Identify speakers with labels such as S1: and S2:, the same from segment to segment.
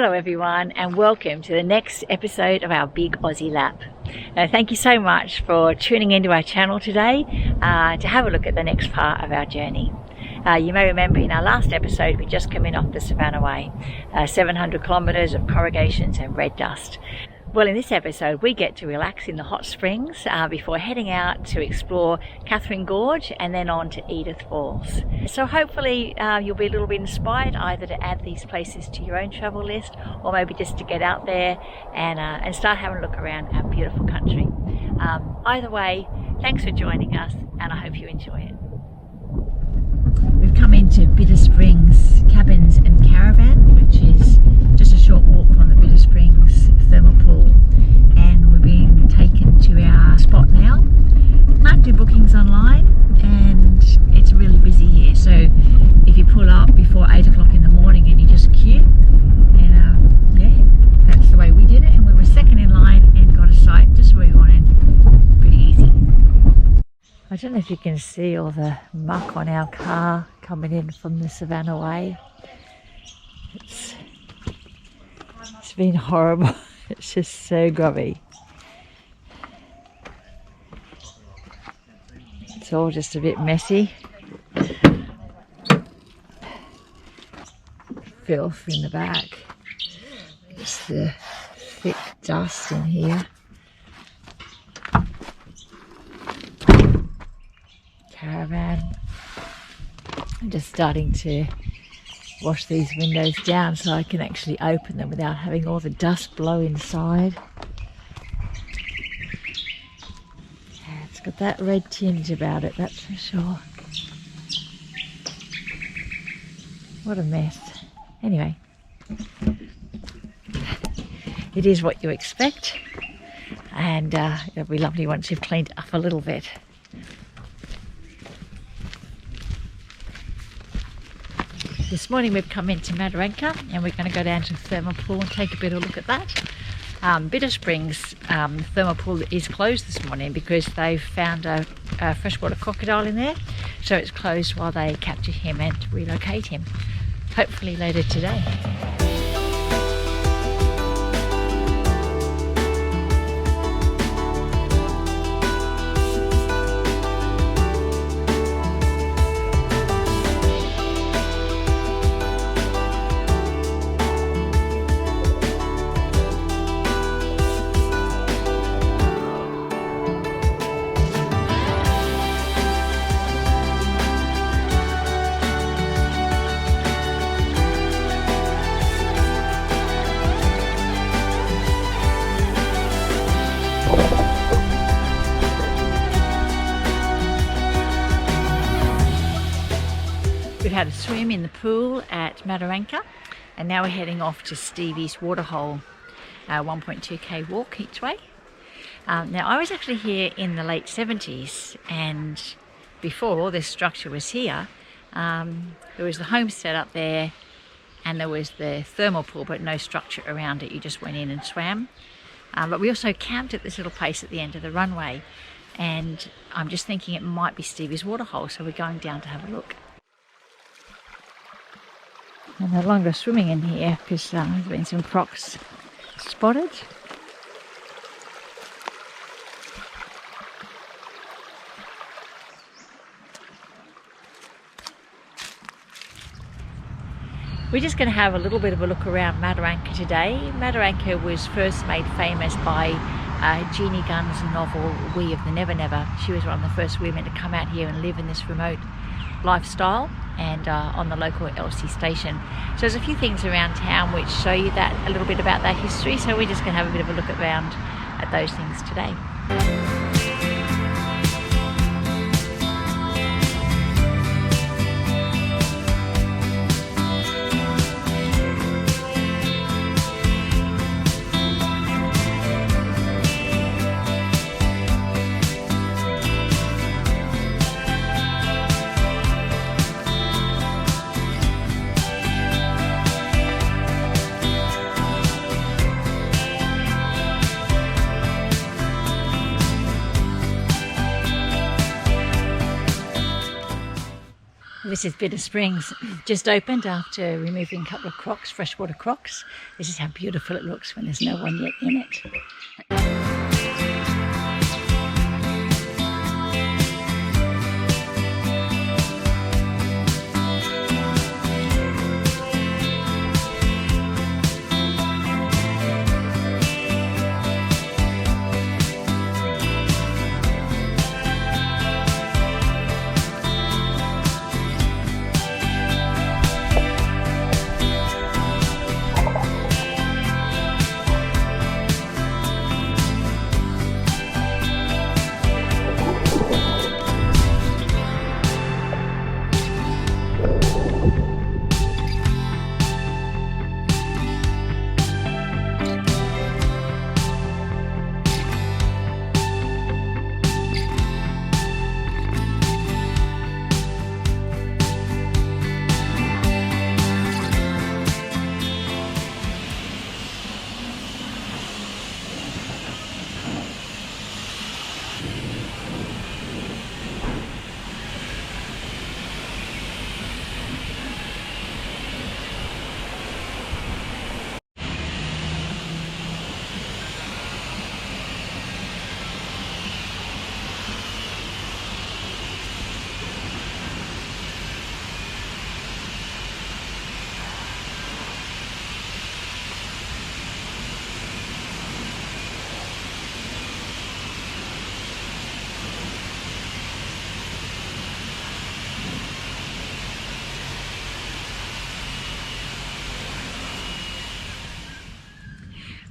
S1: Hello everyone, and welcome to the next episode of our Big Aussie Lap. Thank you so much for tuning into our channel today to have a look at the next part of our journey. You may remember in our last episode we just came in off the Savanah Way, 700 kilometres of corrugations and red dust. Well, in this episode we get to relax in the hot springs before heading out to explore Katherine Gorge and then on to Edith Falls. So hopefully you'll be a little bit inspired either to add these places to your own travel list or maybe just to get out there and start having a look around our beautiful country. Either way, thanks for joining us and I hope you enjoy it. We've come into Bitter Springs Cabins and Caravan, which is just a short walk from the Bitter Springs thermal pool, and we're being taken to our spot now. Can't do bookings online and it's really busy here, so if you pull up before 8 o'clock in the morning and you just queue, and yeah, that's the way we did it, and we were second in line and got a site just where we wanted. Pretty easy. I don't know if you can see all the muck on our car coming in from the Savanah Way. It's been horrible. It's just so grubby. It's all just a bit messy. Filth in the back. Just the thick dust in here. Caravan. I'm just starting to wash these windows down so I can actually open them without having all the dust blow inside. Yeah, it's got that red tinge about it, that's for sure. What a mess. Anyway, it is what you expect, and it'll be lovely once you've cleaned it up a little bit. This morning we've come into Mataranka and we're going to go down to the thermal pool and take a better look at that. Bitter Springs thermal pool is closed this morning because they've found a freshwater crocodile in there, so it's closed while they capture him and relocate him, hopefully later today. We've had a swim in the pool at Mataranka and now we're heading off to Stevie's waterhole, 1.2k walk each way. Now I was actually here in the late 70s, and before all this structure was here, there was the homestead up there and there was the thermal pool, but no structure around it. You just went in and swam. But we also camped at this little place at the end of the runway, and I'm just thinking it might be Stevie's waterhole, so we're going down to have a look. And no longer swimming in here because there's been some crocs spotted. We're just going to have a little bit of a look around Mataranka today. Mataranka was first made famous by Jeannie Gunn's novel We of the Never Never. She was one of the first women to come out here and live in this remote lifestyle, and on the local LC station. So there's a few things around town which show you that, a little bit about that history, so we're just going to have a bit of a look around at those things today. This is Bitter Springs, just opened after removing a couple of crocs, freshwater crocs. This is how beautiful it looks when there's no one yet in it.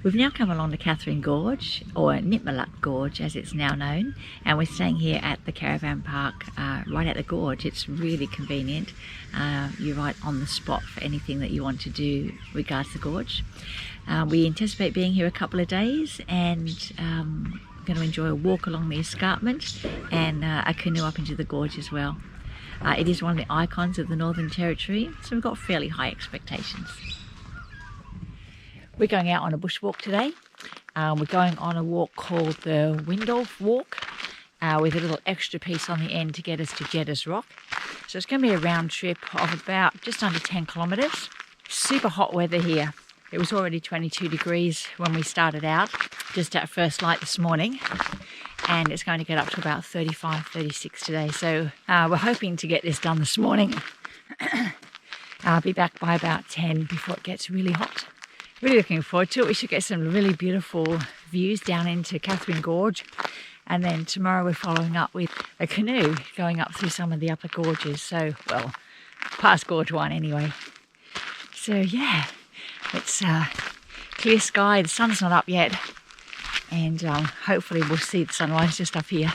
S1: We've now come along to Katherine Gorge, or Nitmiluk Gorge as it's now known, and we're staying here at the caravan park right at the gorge. It's really convenient. You're right on the spot for anything that you want to do regards the gorge. We anticipate being here a couple of days and going to enjoy a walk along the escarpment and a canoe up into the gorge as well. It is one of the icons of the Northern Territory, so we've got fairly high expectations. We're going out on a bushwalk today. We're going on a walk called the Windolf Walk with a little extra piece on the end to get us to Jedda's Rock. So it's going to be a round trip of about just under 10 kilometres. Super hot weather here. It was already 22 degrees when we started out, just at first light this morning. And it's going to get up to about 35, 36 today. So we're hoping to get this done this morning. I'll be back by about 10 before it gets really hot. Really looking forward to it. We should get some really beautiful views down into Katherine Gorge, and then tomorrow we're following up with a canoe going up through some of the upper gorges, so well past Gorge 1 anyway. So yeah, it's clear sky, the sun's not up yet, and hopefully we'll see the sunrise just up here.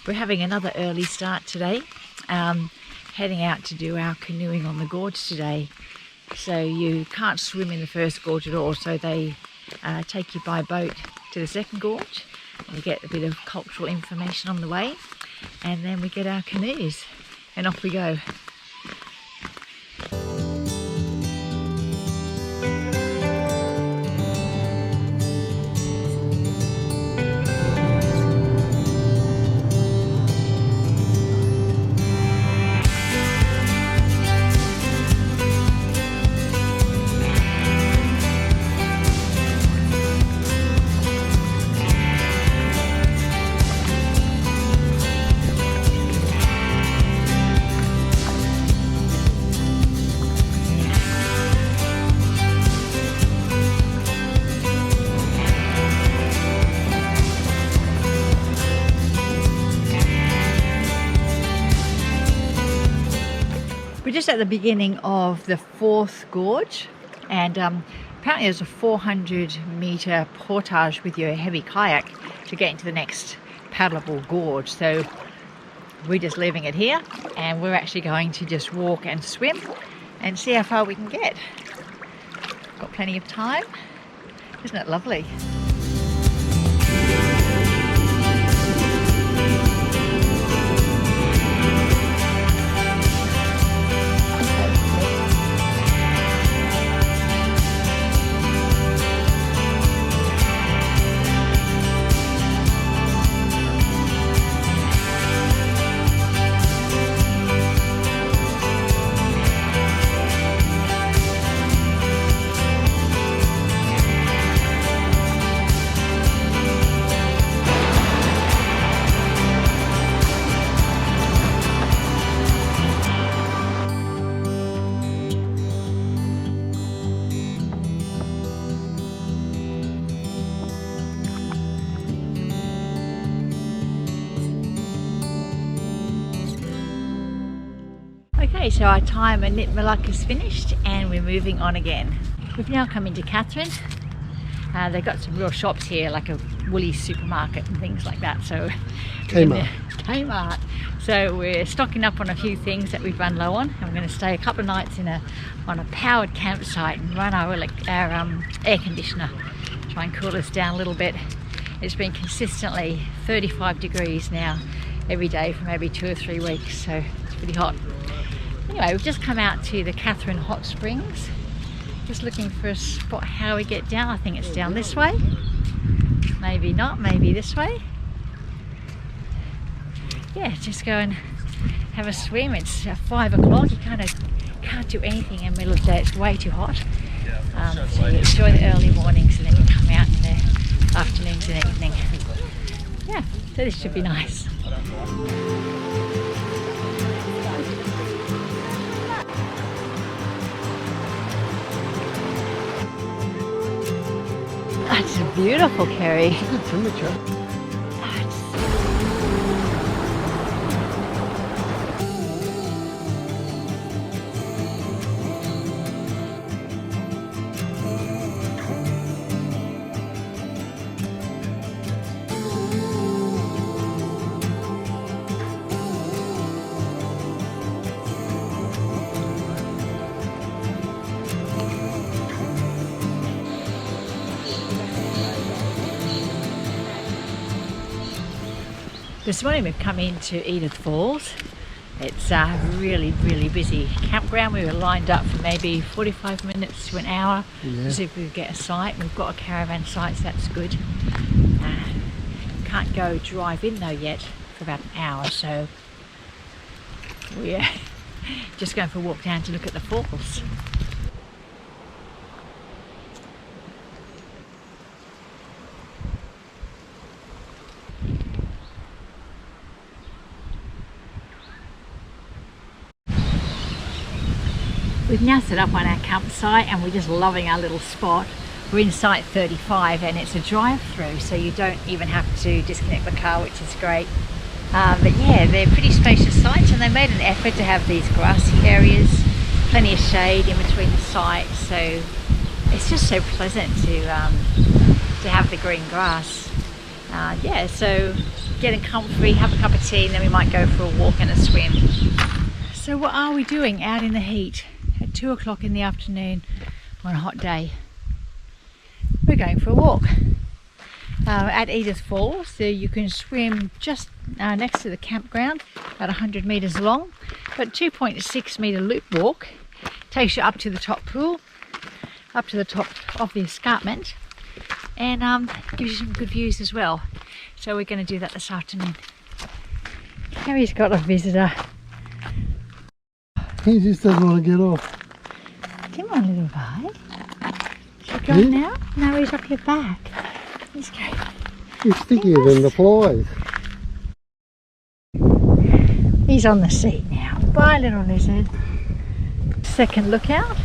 S1: We're having another early start today, heading out to do our canoeing on the gorge today. So you can't swim in the first gorge at all, so they take you by boat to the second gorge, and you get a bit of cultural information on the way, and then we get our canoes and off we go. We're just at the beginning of the 4th gorge, and apparently there's a 400-metre portage with your heavy kayak to get into the next paddleable gorge. So we're just leaving it here, and we're actually going to just walk and swim and see how far we can get. Got plenty of time. Isn't it lovely? Okay, so our time at Nitmiluk is finished and we're moving on again. We've now come into Katherine. They've got some real shops here, like a Woolies supermarket and things like that. So Kmart. So we're stocking up on a few things that we've run low on, and we're going to stay a couple of nights on a powered campsite and run our air conditioner, try and cool us down a little bit. It's been consistently 35 degrees now every day for maybe 2 or 3 weeks, so it's pretty hot. Anyway, we've just come out to the Katherine hot springs, just looking for a spot how we get down. I think it's down this way, maybe not, maybe this way. Yeah, just go and have a swim. It's 5 o'clock, you kind of can't do anything in the middle of the day, it's way too hot. So you enjoy the early mornings and then you come out in the afternoons and evening. Yeah, so this should be nice. That's beautiful, Kerry.
S2: It's a good temperature.
S1: This morning we've come into Edith Falls. It's a really busy campground. We were lined up for maybe 45 minutes to an hour to see if we could get a site. We've got a caravan site, so that's good. Can't go drive in though yet for about an hour, so we're just going for a walk down to look at the falls. We've now set up on our campsite and we're just loving our little spot. We're in site 35 and it's a drive-through, so you don't even have to disconnect the car, which is great. But yeah, they're pretty spacious sites, and they made an effort to have these grassy areas, plenty of shade in between the sites, so it's just so pleasant to have the green grass. Yeah, so getting comfy, have a cup of tea, and then we might go for a walk and a swim. So what are we doing out in the heat at 2 o'clock in the afternoon on a hot day? We're going for a walk at Edith Falls. So you can swim just next to the campground, about 100 metres long, but 2.6 metre loop walk takes you up to the top pool, up to the top of the escarpment, and gives you some good views as well. So we're going to do that this afternoon. Kerry's got a visitor.
S2: He just doesn't want to get off.
S1: Come on, little guy. Should we go now? No, he's up your back. Let's go.
S2: He's stickier than the flies.
S1: He's on the seat now. Bye, little lizard. Second lookout.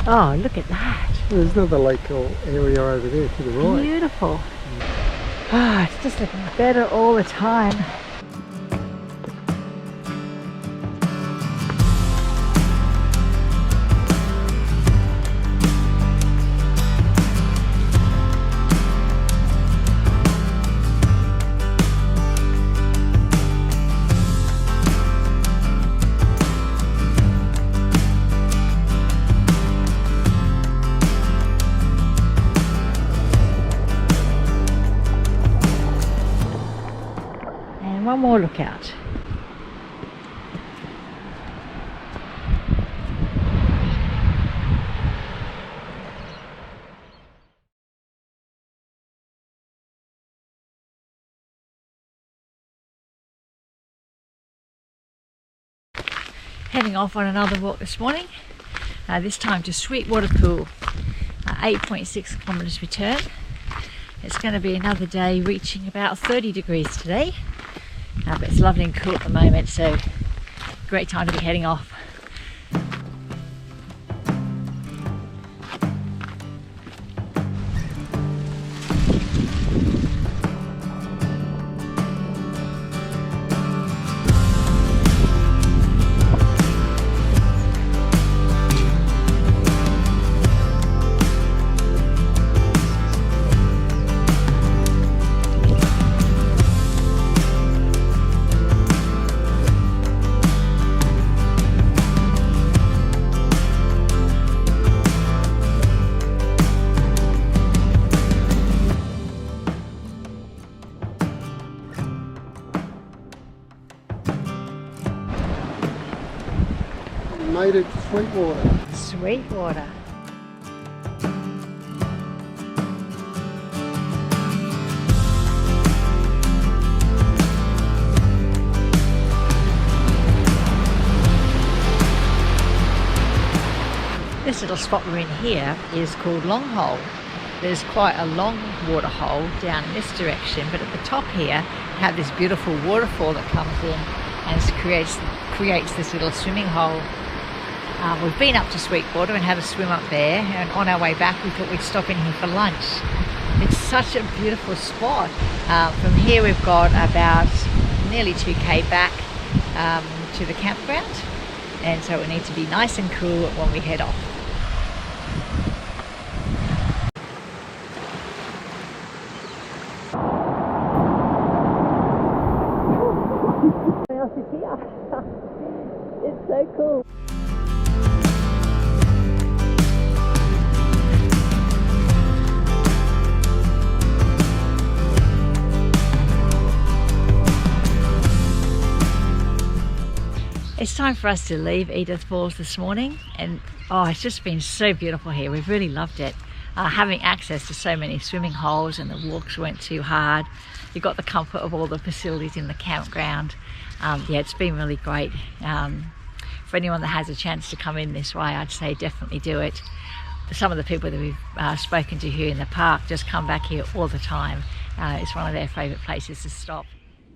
S1: Oh, look at that.
S2: There's another lake or area over there to the right.
S1: Beautiful. Ah, it's just looking better all the time. And one more lookout. Heading off on another walk this morning, this time to Sweetwater Pool, 8.6 kilometres return. It's going to be another day reaching about 30 degrees today, but it's lovely and cool at the moment, so great time to be heading off.
S2: Made it to Sweetwater.
S1: Sweetwater. This little spot we're in here is called Long Hole. There's quite a long water hole down in this direction, but at the top here you have this beautiful waterfall that comes in and creates this little swimming hole. We've been up to Sweetwater and had a swim up there, and on our way back we thought we'd stop in here for lunch. It's such a beautiful spot. From here we've got about nearly 2k back to the campground, and so it needs to be nice and cool when we head off. What else is here? It's so cool. It's time for us to leave Edith Falls this morning, and it's just been so beautiful here. We've really loved it. Having access to so many swimming holes, and the walks weren't too hard. You got the comfort of all the facilities in the campground. Yeah, it's been really great. For anyone that has a chance to come in this way, I'd say definitely do it. Some of the people that we've spoken to here in the park just come back here all the time. It's one of their favourite places to stop.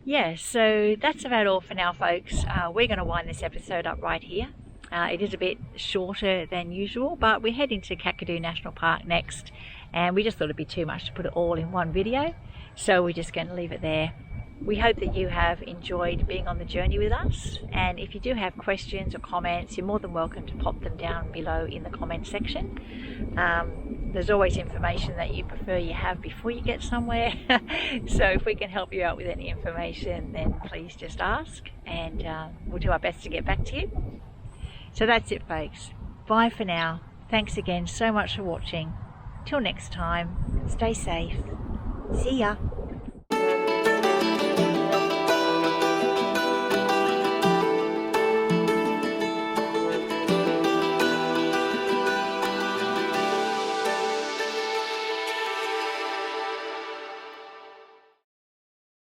S1: Yeah, so that's about all for now, folks. We're going to wind this episode up right here. It is a bit shorter than usual, but we're heading to Kakadu National Park next, and we just thought it'd be too much to put it all in one video, so we're just going to leave it there. We hope that you have enjoyed being on the journey with us, and if you do have questions or comments, you're more than welcome to pop them down below in the comment section. There's always information that you prefer you have before you get somewhere, so if we can help you out with any information, then please just ask, and we'll do our best to get back to you. So that's it, folks. Bye for now. Thanks again so much for watching. Till next time, stay safe. See ya.